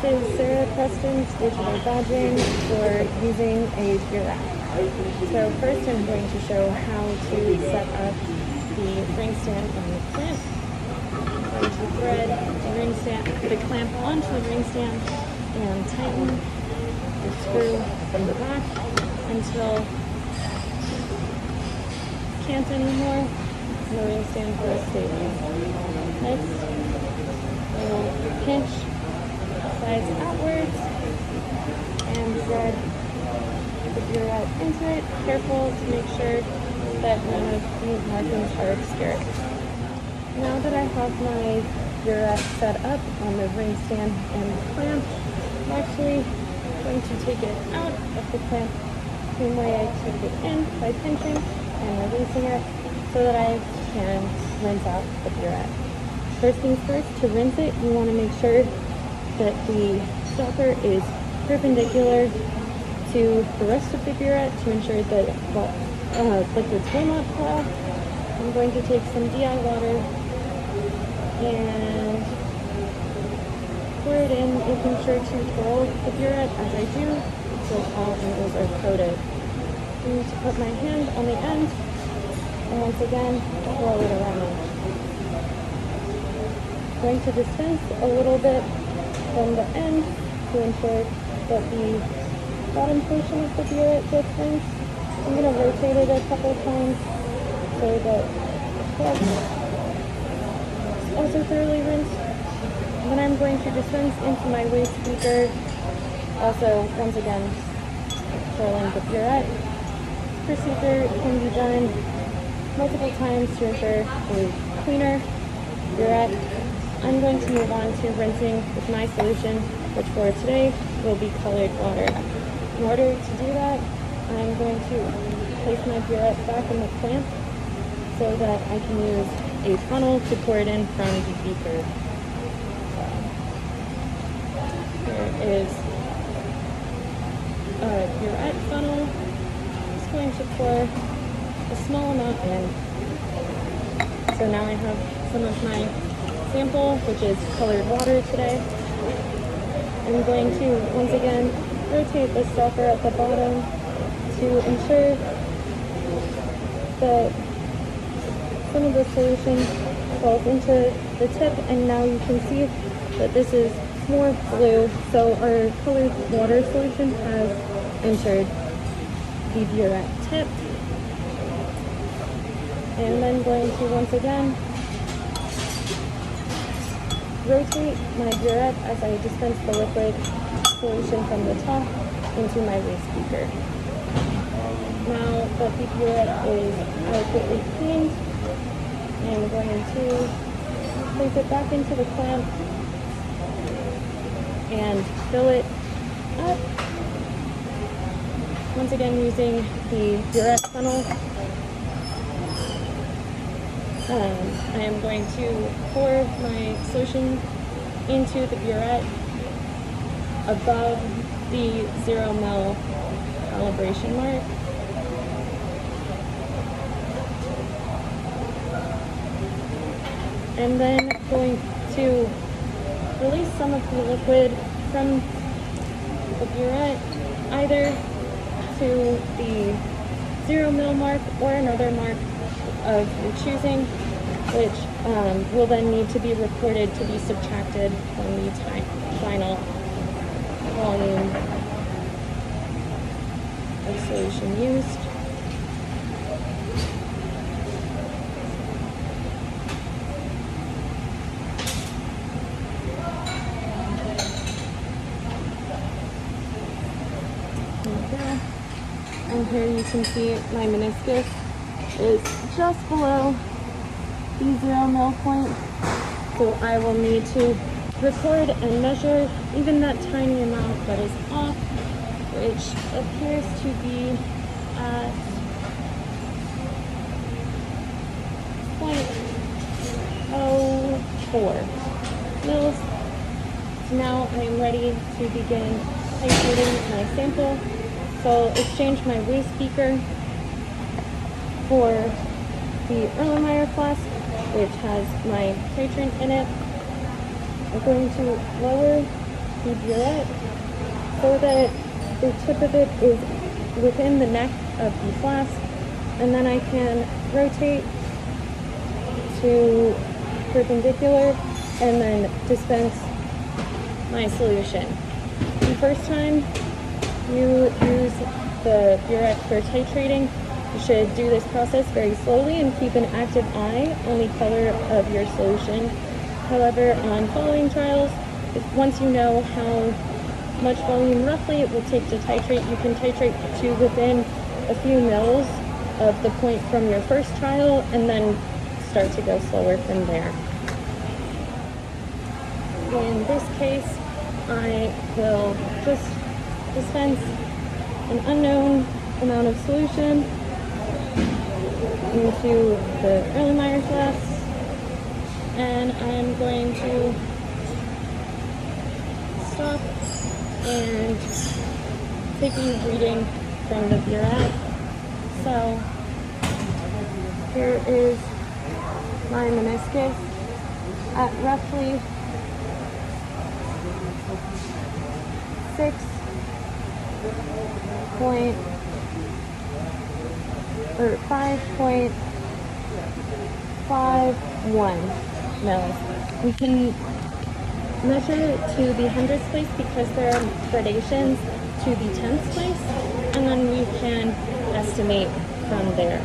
This is Sarah Preston's digital badging for using a Buret. So first I'm going to show how to set up the ring stand on the clamp. I'm going to thread the clamp onto the ring stand and tighten the screw from the back until it can't anymore. The ring stand will stay on. Next, I will pinch sides outwards and thread the Buret into it. Careful to make sure that none of the markings are obscured. Now that I have my Buret set up on the ring stand and the clamp, I'm actually going to take it out of the clamp the same way I took it in by pinching and releasing it so that I can rinse out the Buret. First things first, to rinse it, you want to make sure that the stopper is perpendicular to the rest of the Buret to ensure that liquids will not fall. I'm going to take some DI water and pour it in, making sure to twirl the Buret as I do so all angles are coated. I'm going to put my hand on the end and once again twirl it around. I'm going to dispense a little bit from the end to ensure that the bottom portion of the Buret gets rinsed. I'm going to rotate it a couple times so that the club is also thoroughly rinsed. And then I'm going to dispense into my waste beaker, also once again twirling the Buret. Procedure can be done multiple times to ensure a cleaner Buret. I'm going to move on to rinsing with my solution, which for today will be colored water. In order to do that, I'm going to place my Buret back in the clamp so that I can use a funnel to pour it in from the beaker. Here is a Buret funnel. Just going to pour a small amount in. So now I have some of my sample, which is colored water today. I'm going to once again rotate the stopper at the bottom to ensure that some of the solution falls into the tip, and now you can see that this is more blue, so our colored water solution has entered the Buret tip. And then going to once again rotate my Buret as I dispense the liquid solution from the top into my waste beaker. Now that the Buret is adequately cleaned, I'm going to place it back into the clamp and fill it up. Once again using the Buret funnel. I am going to pour my solution into the Buret above the 0 ml calibration mark. And then going to release some of the liquid from the Buret either to the 0 ml mark or another mark of your choosing, which will then need to be recorded to be subtracted from the final volume of solution used. There we go. And here you can see my meniscus is just below the 0 ml point, so I will need to record and measure even that tiny amount that is off, which appears to be at 0.04 mils. So now I am ready to begin titrating my sample. So I'll exchange my waste beaker for the Erlenmeyer flask, which has my titrant in it. I'm going to lower the Buret so that the tip of it is within the neck of the flask, and then I can rotate to perpendicular and then dispense my solution. The first time you use the Buret for titrating, you should do this process very slowly and keep an active eye on the color of your solution. However, on following trials, once you know how much volume roughly it will take to titrate, you can titrate to within a few mils of the point from your first trial and then start to go slower from there. In this case, I will just dispense an unknown amount of solution into the Erlenmeyer glass, and I'm going to stop and take a reading from the Buret. So here is my meniscus at roughly 5.51 mils. We can measure to the hundredths place because there are gradations to the tenths place, and then we can estimate from there.